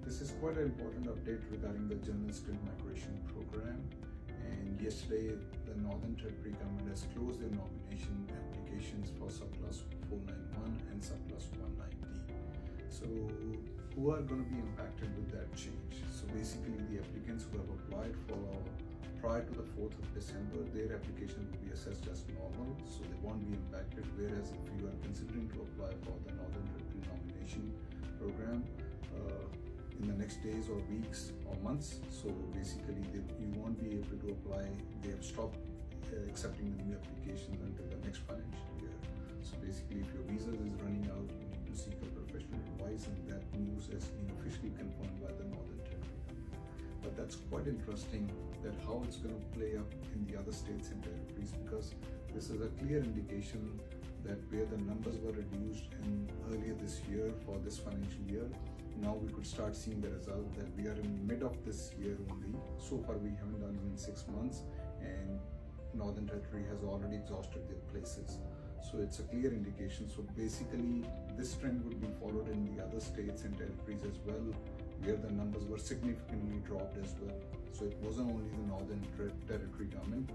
This is quite an important update regarding the General Skill Migration Program. And yesterday, the Northern Territory government has closed their nomination applications for subclass 491 and subclass 190. So, who are going to be impacted with that change? So basically, the applicants who have applied for prior to the 4th of December, their application will be assessed as normal, so they won't be impacted. Whereas if you are considering to apply for the Northern Territory Nomination Program in the next days or weeks or months, so basically you won't be able to apply. They have stopped accepting the new applications until the next financial year. So basically, if your visa is running out, you need to seek a professional advice, and that news has been officially confirmed by the Northern Territory. But that's quite interesting that how it's going to play up in the other states and territories, because this is a clear indication that where the numbers were reduced in earlier this year for this financial year, now we could start seeing the result that we are in mid of this year only. So far we haven't done even 6 months, and Northern Territory has already exhausted their places. So it's a clear indication. So basically this trend would be followed in the other states and territories as well, where the numbers were significantly dropped as well. So it wasn't only the Northern Territory government.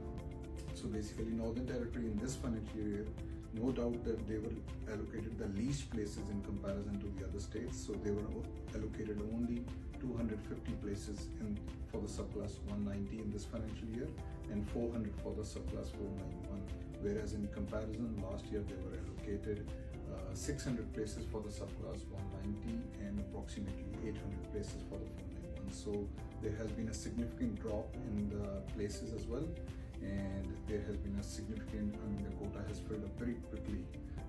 So basically Northern Territory in this financial year, no doubt that they were allocated the least places in comparison to the other states. So they were allocated only 250 places for the subclass 190 in this financial year, and 400 for the subclass 491. Whereas in comparison, last year they were allocated 600 places for the subclass 190 and approximately 800 places for the 491. So there has been a significant drop in the places as well, and there has been a significant, the quota has filled up very quickly.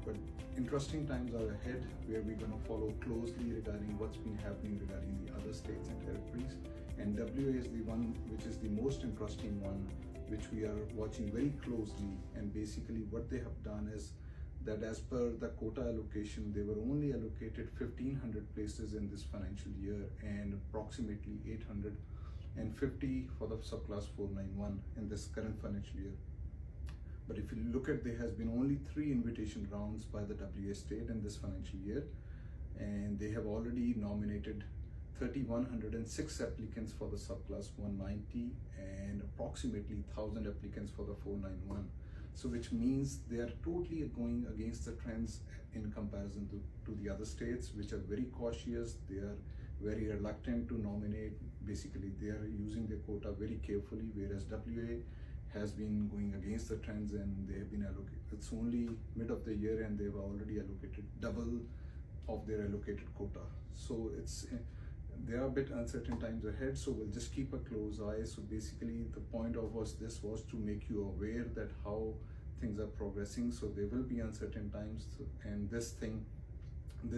But interesting times are ahead, where we're going to follow closely regarding what's been happening regarding the other states and territories. And WA is the one which is the most interesting one, which we are watching very closely. And basically what they have done is that as per the quota allocation, they were only allocated 1,500 places in this financial year, and approximately 850 for the subclass 491 in this current financial year. But if you look at, there has been only 3 invitation rounds by the WA state in this financial year, and they have already nominated 3,106 applicants for the subclass 190 and approximately 1,000 applicants for the 491. So which means they are totally going against the trends in comparison to the other states, which are very cautious. They are very reluctant to nominate. Basically, they are using their quota very carefully, whereas WA has been going against the trends, and they have been allocated. It's only mid of the year and they've already allocated double of their allocated quota. So there are a bit uncertain times ahead, so we'll just keep a close eye. So basically the point of this was to make you aware that how things are progressing. So there will be uncertain times, and this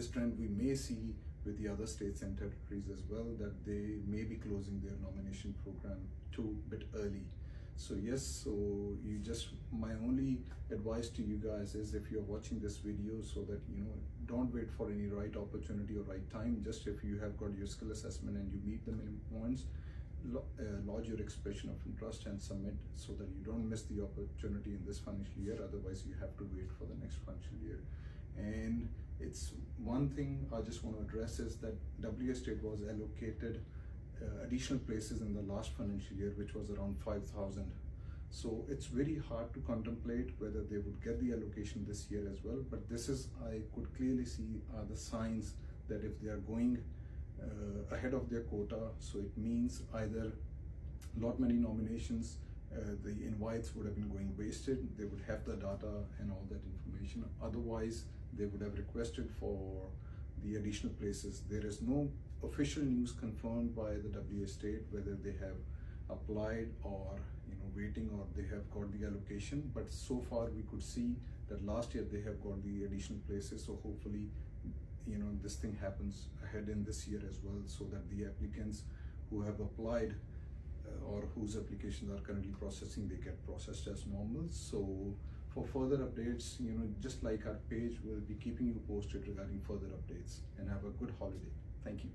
trend we may see with the other states and territories as well, that they may be closing their nomination program too bit early. So yes, so my only advice to you guys is, if you're watching this video, so that don't wait for any right opportunity or right time. Just if you have got your skill assessment and you meet the minimum points, lodge your expression of interest and submit, so that you don't miss the opportunity in this financial year. Otherwise you have to wait for the next financial year. And it's one thing I just want to address is that WA state was allocated additional places in the last financial year, which was around 5,000. So it's very hard to contemplate whether they would get the allocation this year as well. But this is, I could clearly see the signs that if they are going ahead of their quota, so it means either lot many nominations, the invites would have been going wasted. They would have the data and all that information. Otherwise, they would have requested for the additional places. There is no official news confirmed by the WA state whether they have applied or waiting, or they have got the allocation. But so far we could see that last year they have got the additional places. So hopefully this thing happens ahead in this year as well, so that the applicants who have applied or whose applications are currently processing, they get processed as normal. So for further updates, just like our page, we'll be keeping you posted regarding further updates. And have a good holiday. Thank you.